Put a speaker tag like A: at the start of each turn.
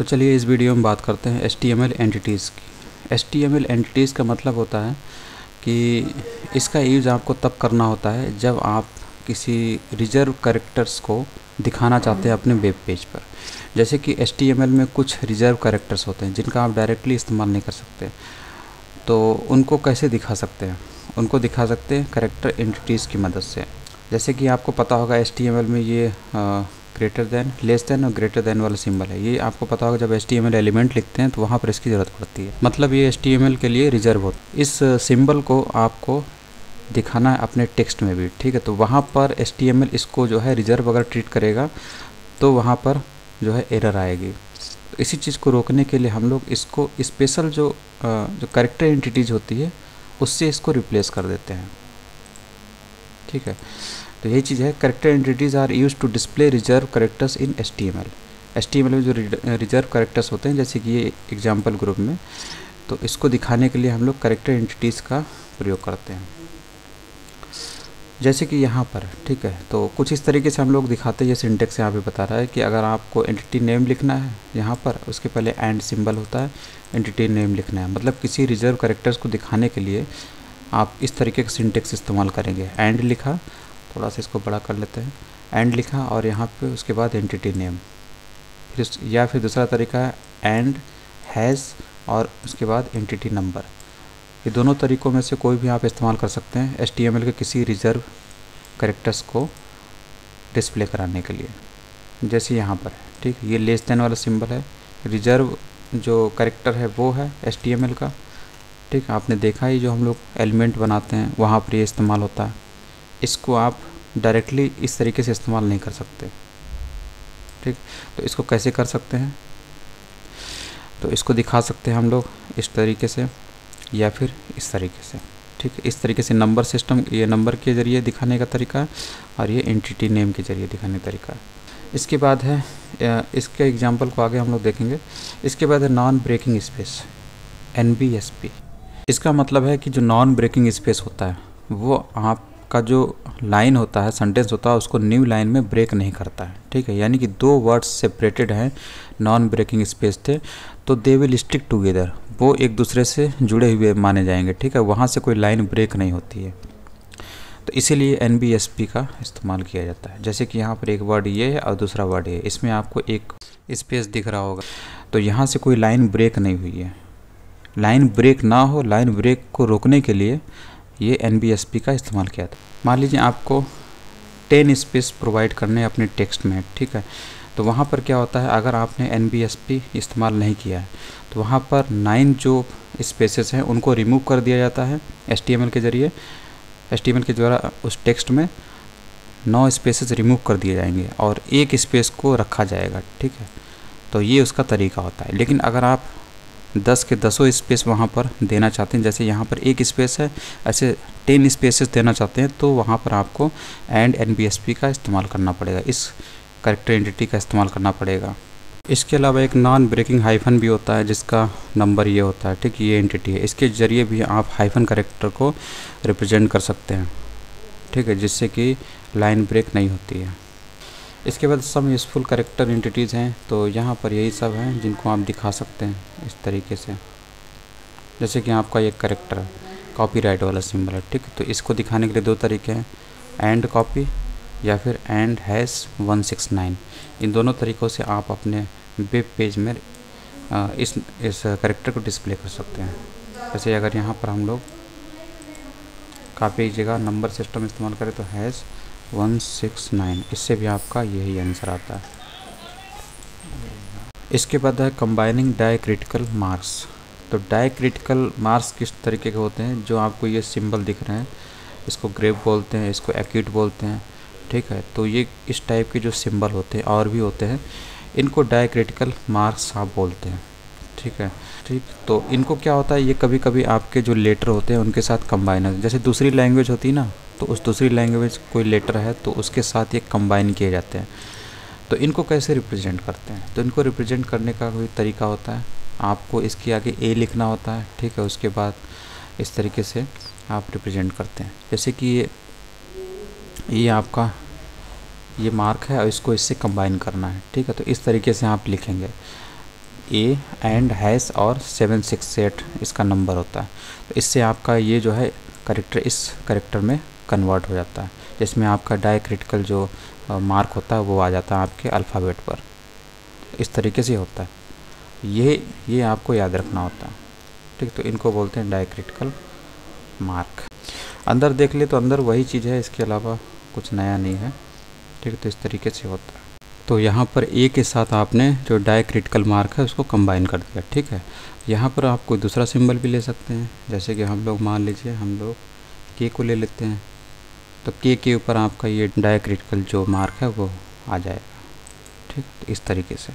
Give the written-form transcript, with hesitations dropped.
A: तो चलिए इस वीडियो में बात करते हैं HTML एंटिटीज़ की। HTML एंटिटीज़ का मतलब होता है कि इसका यूज़ आपको तब करना होता है जब आप किसी रिजर्व कैरेक्टर्स को दिखाना चाहते हैं अपने वेब पेज पर। जैसे कि HTML में कुछ रिजर्व कैरेक्टर्स होते हैं जिनका आप डायरेक्टली इस्तेमाल नहीं कर सकते, तो उनको कैसे दिखा सकते हैं? उनको दिखा सकते हैं कैरेक्टर एंटिटीज़ की मदद से। जैसे कि आपको पता होगा HTML में ये ग्रेटर दैन, लेस दैन और ग्रेटर दैन वाला सिंबल है। ये आपको पता होगा जब HTML एलिमेंट लिखते हैं तो वहाँ पर इसकी ज़रूरत पड़ती है, मतलब ये HTML के लिए रिजर्व होता है। इस सिंबल को आपको दिखाना है अपने टेक्स्ट में भी, ठीक है। तो वहाँ पर HTML इसको जो है रिजर्व अगर ट्रीट करेगा तो वहाँ पर जो है एरर आएगी। तो इसी चीज़ को रोकने के लिए हम लोग इसको स्पेशल जो कैरेक्टर एंटिटीज़ होती है उससे इसको रिप्लेस कर देते हैं, ठीक है। तो यही चीज़ है, character entities are use to display reserve characters in HTML में जो रिजर्व कैरेक्टर्स होते हैं, जैसे कि ये एग्जाम्पल ग्रुप में, तो इसको दिखाने के लिए हम लोग कैरेक्टर एंटिटीज़ का प्रयोग करते हैं। जैसे कि यहाँ पर, ठीक है, तो कुछ इस तरीके से हम लोग दिखाते हैं। ये सिंटेक्स यहाँ पे बता रहा है कि अगर आपको एंटिटी नेम लिखना है यहाँ पर, उसके पहले एंड सिंबल होता है, एंटिटी नेम लिखना है, मतलब किसी रिजर्व कैरेक्टर्स को दिखाने के लिए आप इस तरीके का सिंटेक्स इस्तेमाल करेंगे। एंड लिखा, थोड़ा सा इसको बड़ा कर लेते हैं, एंड लिखा और यहाँ पे उसके बाद एंटिटी नेम, या फिर दूसरा तरीका है एंड हैज़ और उसके बाद एंटिटी नंबर। ये दोनों तरीक़ों में से कोई भी आप इस्तेमाल कर सकते हैं HTML के किसी रिजर्व कैरेक्टर्स को डिस्प्ले कराने के लिए। जैसे यहाँ पर, ठीक, ये लेस देन वाला सिंबल है, रिजर्व जो कैरेक्टर है वो है HTML का, ठीक। आपने देखा ही जो हम लोग एलिमेंट बनाते हैं वहाँ पर ये इस्तेमाल होता है। इसको आप डायरेक्टली इस तरीके से इस्तेमाल नहीं कर सकते, ठीक। तो इसको कैसे कर सकते हैं? तो इसको दिखा सकते हैं हम लोग इस तरीके से या फिर इस तरीके से, ठीक है। इस तरीके से नंबर सिस्टम, ये नंबर के ज़रिए दिखाने का तरीका है और ये एंटिटी नेम के ज़रिए दिखाने का तरीका है। इसके बाद है, इसके एग्जांपल को आगे हम लोग देखेंगे। इसके बाद है नॉन ब्रेकिंग स्पेस, NBSP। इसका मतलब है कि जो नॉन ब्रेकिंग स्पेस होता है वो आपका जो लाइन होता है, सेंटेंस होता है, उसको न्यू लाइन में ब्रेक नहीं करता है, ठीक है। यानी कि दो वर्ड्स सेपरेटेड हैं, नॉन ब्रेकिंग स्पेस थे, तो दे विल स्टिक टुगेदर, वो एक दूसरे से जुड़े हुए माने जाएंगे, ठीक है। वहाँ से कोई लाइन ब्रेक नहीं होती है, तो इसीलिए NBSP का इस्तेमाल किया जाता है। जैसे कि यहाँ पर एक वर्ड ये है और दूसरा वर्ड ये है, इसमें आपको एक स्पेस दिख रहा होगा, तो यहाँ से कोई लाइन ब्रेक नहीं हुई है। लाइन ब्रेक ना हो, लाइन ब्रेक को रोकने के लिए ये NBSP का इस्तेमाल किया था। मान लीजिए आपको 10 स्पेस प्रोवाइड करने अपने टेक्स्ट में, ठीक है, तो वहाँ पर क्या होता है, अगर आपने NBSP इस्तेमाल नहीं किया है तो वहाँ पर 9 जो स्पेसेस हैं उनको रिमूव कर दिया जाता है HTML के ज़रिए। HTML के द्वारा उस टेक्स्ट में 9 स्पेसेस रिमूव कर दिए जाएंगे और एक स्पेस को रखा जाएगा, ठीक है। तो ये उसका तरीका होता है। लेकिन अगर आप 10 के 10 स्पेस वहाँ पर देना चाहते हैं, जैसे यहाँ पर एक स्पेस है, ऐसे 10 स्पेसेस देना चाहते हैं, तो वहाँ पर आपको एंड NBSP का इस्तेमाल करना पड़ेगा, इस कैरेक्टर एंटिटी का इस्तेमाल करना पड़ेगा। इसके अलावा एक नॉन ब्रेकिंग हाइफन भी होता है जिसका नंबर ये होता है, ठीक, ये एंटिटी है। इसके ज़रिए भी आप हाइफन कैरेक्टर को रिप्रेजेंट कर सकते हैं, ठीक है, जिससे कि लाइन ब्रेक नहीं होती है। इसके बाद सम यूज़फुल कैरेक्टर एंटिटीज़ हैं, तो यहाँ पर यही सब हैं जिनको आप दिखा सकते हैं इस तरीके से। जैसे कि आपका एक कैरेक्टर है, कॉपीराइट वाला सिंबल है, ठीक, तो इसको दिखाने के लिए दो तरीके हैं, एंड कॉपी या फिर एंड हैज़ 169। इन दोनों तरीक़ों से आप अपने वेब पेज में इस कैरेक्टर को डिस्प्ले कर सकते हैं। जैसे अगर यहाँ पर हम लोग कॉपी की जगह नंबर सिस्टम इस्तेमाल करें तो हैज़ 169, इससे भी आपका यही आंसर आता है। इसके बाद है कंबाइनिंग डायक्रिटिकल मार्क्स। तो डायक्रिटिकल मार्क्स किस तरीके के होते हैं? जो आपको ये सिंबल दिख रहे हैं, इसको ग्रेप बोलते हैं, इसको एक्यूट बोलते हैं, ठीक है। तो ये इस टाइप के जो सिंबल होते हैं और भी होते हैं, इनको डायक्रिटिकल मार्क्स आप बोलते हैं, ठीक है, ठीक। तो इनको क्या होता है, ये कभी कभी आपके जो लेटर होते हैं उनके साथ कंबाइन होते हैं। जैसे दूसरी लैंग्वेज होती है ना, तो उस दूसरी लैंग्वेज कोई लेटर है तो उसके साथ ये कंबाइन किए जाते हैं। तो इनको कैसे रिप्रेजेंट करते हैं? तो इनको रिप्रेजेंट करने का कोई तरीका होता है, आपको इसके आगे A लिखना होता है, ठीक है, उसके बाद इस तरीके से आप रिप्रेजेंट करते हैं। जैसे कि ये आपका ये मार्क है और इसको इससे कंबाइन करना है, ठीक है, तो इस तरीके से आप लिखेंगे। ए एंड हैश और 768 इसका नंबर होता है। तो इससे आपका ये जो है करेक्टर इस करेक्टर में कन्वर्ट हो जाता है, जिसमें आपका डायक्रिटिकल जो मार्क होता है वो आ जाता है आपके अल्फ़ाबेट पर। इस तरीके से होता है। ये आपको याद रखना होता है, ठीक। तो इनको बोलते हैं डायक्रिटिकल मार्क। अंदर देख ले तो अंदर वही चीज़ है, इसके अलावा कुछ नया नहीं है, ठीक। तो इस तरीके से होता है। तो यहाँ पर ए के साथ आपने जो डायक्रिटिकल मार्क है उसको कंबाइन कर दिया, ठीक है। यहाँ पर आप कोई दूसरा सिंबल भी ले सकते हैं, जैसे कि हम लोग मान लीजिए हम लोग के को ले लेते हैं, तो के ऊपर आपका ये डायक्रिटिकल जो मार्क है वो आ जाएगा, ठीक। तो इस तरीके से